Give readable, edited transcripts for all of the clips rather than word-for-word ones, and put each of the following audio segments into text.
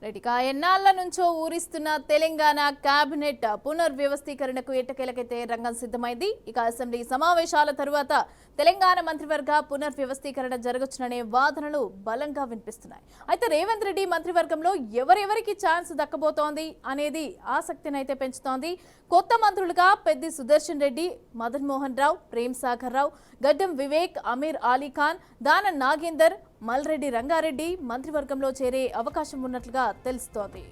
రెడ్డిగా ఎన్నాళ్ల నుంచో ఊరిస్తున్న తెలంగాణ కేబినెట్ పునర్వ్యవస్థీకరణకు ఎట్టకేలకైతే రంగం సిద్ధమైంది. ఇక అసెంబ్లీ సమావేశాల తరువాత తెలంగాణ మంత్రివర్గ పునర్వ్యవస్థీకరణ జరగొచ్చుననే వాదనలు బలంగా వినిపిస్తున్నాయి. అయితే రేవంత్ రెడ్డి మంత్రివర్గంలో ఎవరెవరికి ఛాన్స్ దక్కబోతోంది అనేది ఆసక్తిని అయితే పెంచుతోంది. కొత్త మంత్రులుగా పెద్ది సుదర్శన్ రెడ్డి, మదన్ మోహన్ రావు, ప్రేమ్ సాగర్ రావు, గడ్డం వివేక్, అమీర్ అలీఖాన్, దానం నాగేందర్, మల్రెడ్డి రంగారెడ్డి మంత్రివర్గంలో చేరే అవకాశం ఉన్నట్లుగా తెలుస్తోంది.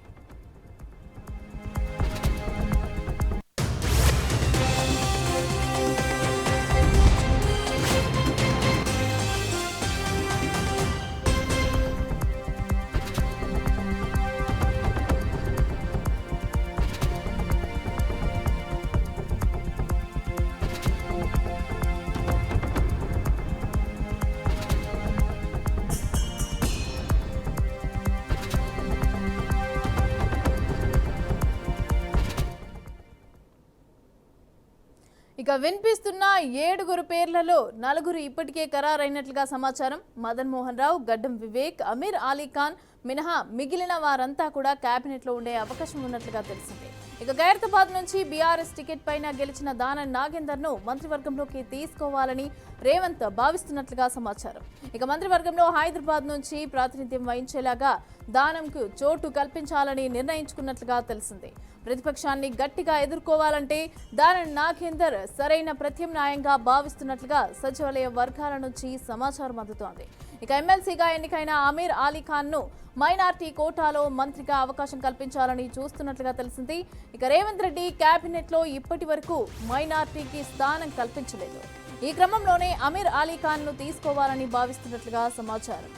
ఇక వినిపిస్తున్న 7 పేర్లలో 4 ఇప్పటికే ఖరారైనట్లుగా సమాచారం. మదన్ మోహన్ రావు, గడ్డం వివేక్, అమీర్ అలీఖాన్ మినహా మిగిలిన వారంతా కూడా కేబినెట్ లో ఉండే అవకాశం ఉన్నట్లుగా తెలిసింది. ఇక ఖైరతాబాద్ నుంచి బీఆర్ఎస్ టికెట్ పైన గెలిచిన దానం నాగేందర్ ను మంత్రివర్గంలోకి తీసుకోవాలని రేవంత్ భావిస్తున్నట్లుగా సమాచారం. ఇక మంత్రివర్గంలో హైదరాబాద్ నుంచి ప్రాతినిధ్యం వహించేలాగా దానంకు చోటు కల్పించాలని నిర్ణయించుకున్నట్లుగా తెలిసింది. ప్రతిపక్షాన్ని గట్టిగా ఎదుర్కోవాలంటే దానం నాగేందర్ సరైన ప్రత్యామ్నాయంగా భావిస్తున్నట్లుగా సచివాలయ వర్గాల నుంచి సమాచారం అందుతోంది. ఇక ఎమ్మెల్సీగా ఎన్నికైన అమీర్ అలీఖాన్ ను మైనార్టీ కోటాలో మంత్రిగా అవకాశం కల్పించాలని చూస్తున్నట్లుగా తెలిసింది. ఇక రేవంత్ రెడ్డి కేబినెట్ లో ఇప్పటి వరకు మైనార్టీకి స్థానం కల్పించలేదు. ఈ క్రమంలోనే అమీర్ అలీఖాన్ ను తీసుకోవాలని భావిస్తున్నట్లుగా సమాచారం.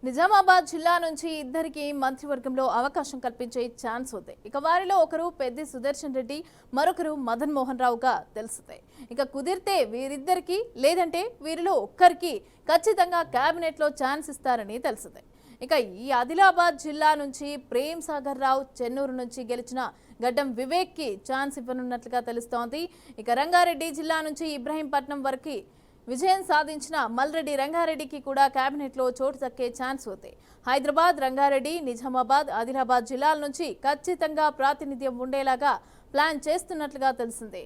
నిజామాబాద్ జిల్లా నుంచి ఇద్దరికి మంత్రివర్గంలో అవకాశం కల్పించే ఛాన్స్ ఉంది. ఇక వారిలో ఒకరు పెద్ది సుదర్శన్ రెడ్డి, మరొకరు మదన్ మోహన్ రావుగా తెలుస్తుంది. ఇక కుదిరితే వీరిద్దరికి లేదంటే వీరిలో ఒక్కరికి ఖచ్చితంగా కేబినెట్ లో ఛాన్స్ ఇస్తారని తెలిసింది. ఇక ఈ ఆదిలాబాద్ జిల్లా నుంచి ప్రేమ్ సాగర్ రావు, చెన్నూరు నుంచి గెలిచిన గడ్డం వివేక్ కి ఛాన్స్ ఇవ్వనున్నట్లుగా తెలుస్తోంది. ఇక రంగారెడ్డి జిల్లా నుంచి ఇబ్రహీంపట్నం వరకు విజయం సాధించిన మల్రెడ్డి రంగారెడ్డికి కూడా కేబినెట్ లో చోటు దక్కే ఛాన్స్ ఉంది. హైదరాబాద్, రంగారెడ్డి, నిజామాబాద్, ఆదిలాబాద్ జిల్లాల నుంచి ఖచ్చితంగా ప్రాతినిధ్యం ఉండేలాగా ప్లాన్ చేస్తున్నట్లుగా తెలిసింది.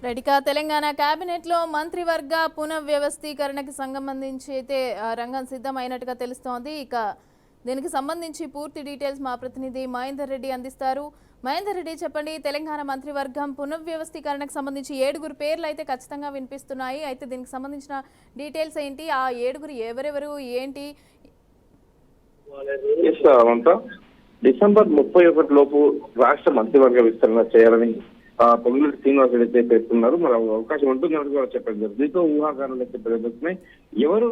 రెడ్డిగా తెలంగాణ కేబినెట్ లో మంత్రివర్గ పునర్వ్యవస్థీకరణకు సంబంధించి అయితే రంగం సిద్ధమైనట్టుగా తెలుస్తోంది. ఇక దీనికి సంబంధించి పూర్తి డీటెయిల్స్ మా ప్రతినిధి మహేందర్ రెడ్డి అందిస్తారు. మహేందర్ రెడ్డి, చెప్పండి, తెలంగాణ మంత్రివర్గం పునర్వ్యవస్థీకరణకు సంబంధించి 7 పేర్లు అయితే ఖచ్చితంగా వినిపిస్తున్నాయి. అయితే దీనికి సంబంధించిన డీటెయిల్స్ ఏంటి, ఆ 7 ఎవరెవరు ఏంటి? డిసెంబర్ 31 లోపు రాష్ట్ర మంత్రివర్గ విస్తరణ చేయాలని పొంగులేటి శ్రీనివాస్ రెడ్డి అయితే పేర్కొన్నారు. మరి అవకాశం ఉంటుందని కూడా చెప్పారు. దీంతో ఊహాగానాలు అయితే పెరుగుతున్నాయి. ఎవరు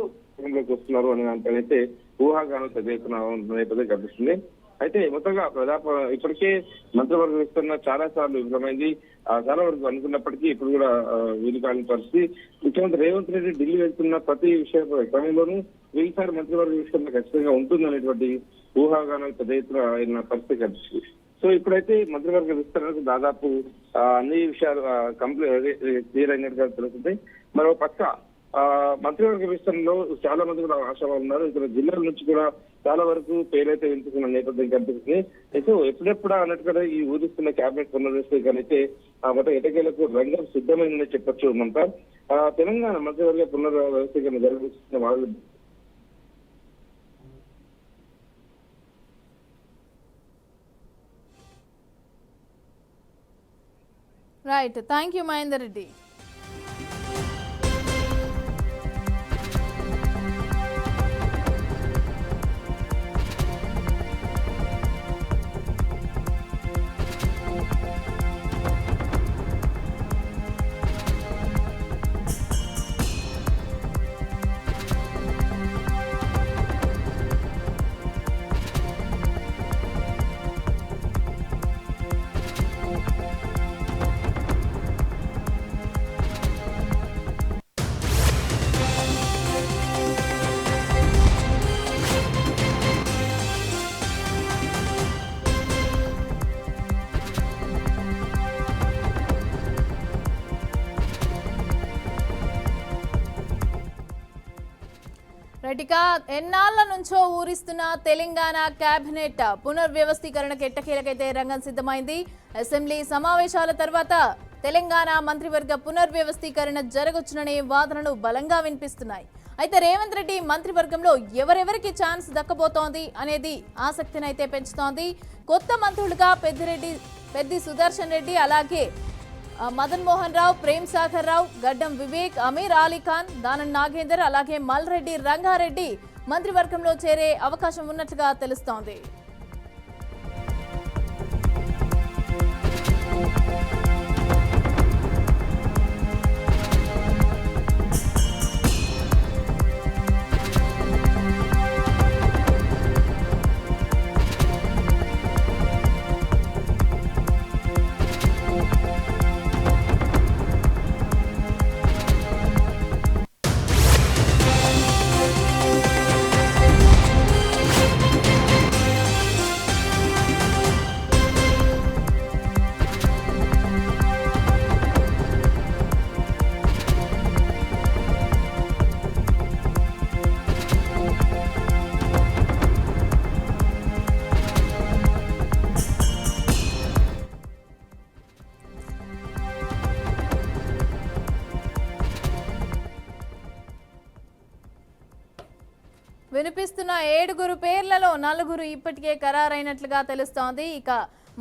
లోకి వస్తున్నారు అనే దానిపైనైతే ఊహాగానాలు పెద్ద ఎత్తున నేపథ్యం కనిపిస్తుంది. అయితే మొత్తంగా ఇప్పటికే మంత్రివర్గ విస్తరణ చాలా సార్లు విఫలమైంది. చాలా వరకు అనుకున్నప్పటికీ ఇప్పుడు కూడా వీలు కాని పరిస్థితి. ముఖ్యమంత్రి రేవంత్ రెడ్డి ఢిల్లీ వెళ్తున్న ప్రతి విషయ క్రమంలోనూ వీసారి మంత్రివర్గ విషయంలో ఖచ్చితంగా ఉంటుందనేటువంటి ఊహాగానాలు పెద్ద ఎత్తున అయిన పరిస్థితి కనిపిస్తుంది. సో ఇప్పుడైతే మంత్రివర్గ విస్తరణకు దాదాపు అన్ని విషయాలు క్లియర్ అయినట్టుగా తెలుస్తుంది. మరో పక్క మంత్రివర్గ విస్తరణలో చాలా మంది కూడా ఆశావాళ్ళు ఉన్నారు. ఇక్కడ జిల్లాల నుంచి కూడా చాలా వరకు పేరైతే వినిపిస్తున్న నేపథ్యం కనిపిస్తుంది. అయితే ఎప్పుడెప్పుడా అన్నట్టుగా ఈ ఊరిస్తున్న కేబినెట్ పునర్వ్యవస్థీకరణైతే మొత్తం ఎటకేలకు రంగం సిద్ధమైందని చెప్పొచ్చు. అంతా తెలంగాణ మంత్రివర్గ పునర్వ్యవస్థీకరణ జరిగిస్తున్న వాళ్ళు right. Thank you Mahender Reddy. రైటిక ఎన్నాళ్ల నుంచో ఊరిస్తున్న తెలంగాణ కేబినెట్ పునర్వ్యవస్థీకరణకు ఎట్టకేలకైతే రంగం సిద్ధమైంది. అసెంబ్లీ సమావేశాల తర్వాత తెలంగాణ మంత్రివర్గ పునర్వ్యవస్థీకరణ జరగొచ్చుననే వాదనలు బలంగా వినిపిస్తున్నాయి. అయితే రేవంత్ రెడ్డి మంత్రివర్గంలో ఎవరెవరికి ఛాన్స్ దక్కబోతోంది అనేది ఆసక్తిని అయితే పెంచుతోంది. కొత్త మంత్రులుగా పెద్ది సుదర్శన్ రెడ్డి, అలాగే మదన్ మోహన్ రావు, ప్రేమ్ సాగర్ రావు, గడ్డం వివేక్, అమీర్ అలీఖాన్, దానం నాగేందర్, అలాగే మల్రెడ్డి రంగారెడ్డి మంత్రివర్గంలో చేరే అవకాశం ఉన్నట్లుగా తెలుస్తోంది. వినిపిస్తున్న 7 పేర్లలో 4 ఇప్పటికే ఖరారైనట్లుగా తెలుస్తోంది. ఇక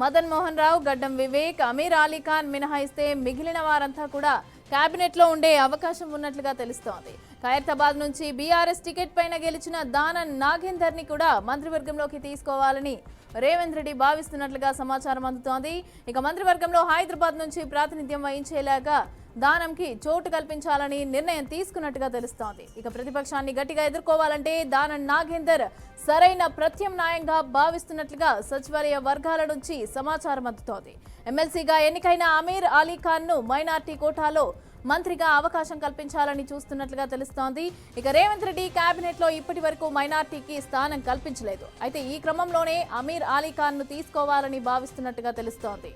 మదన్ మోహన్ రావు, గడ్డం వివేక్, అమీర్ అలీఖాన్ మినహాయిస్తే మిగిలిన వారంతా కూడా కేబినెట్ లో ఉండే అవకాశం ఉన్నట్లుగా తెలుస్తోంది. ఖైరతాబాద్ నుంచి బీఆర్ఎస్ టికెట్ పైన గెలిచిన దానం నాగేందర్ ని కూడా మంత్రివర్గంలోకి తీసుకోవాలని రేవంత్ రెడ్డి భావిస్తున్నట్లుగా సమాచారం అందుతోంది. ఇక మంత్రివర్గంలో హైదరాబాద్ నుంచి ప్రాతినిధ్యం వహించేలాగా దానంకి చోటు కల్పించాలని నిర్ణయం తీసుకున్నట్టుగా తెలుస్తోంది. ఇక ప్రతిపక్షాన్ని గట్టిగా ఎదుర్కోవాలంటే దానం నాగేందర్ సరైన ప్రత్యామ్నాయంగా భావిస్తున్నట్లుగా సచివాలయ వర్గాల నుంచి సమాచారం అందుతోంది. ఎమ్మెల్సీగా ఎన్నికైన అమీర్ అలీఖాన్ ను మైనార్టీ కోటాలో మంత్రిగా అవకాశం కల్పించాలని చూస్తున్నట్లుగా తెలుస్తోంది. ఇక రేవంత్ రెడ్డి కేబినెట్ లో ఇప్పటి వరకు మైనార్టీకి స్థానం కల్పించలేదు. అయితే ఈ క్రమంలోనే అమీర్ అలీఖాన్ ను తీసుకోవాలని భావిస్తున్నట్టుగా తెలుస్తోంది.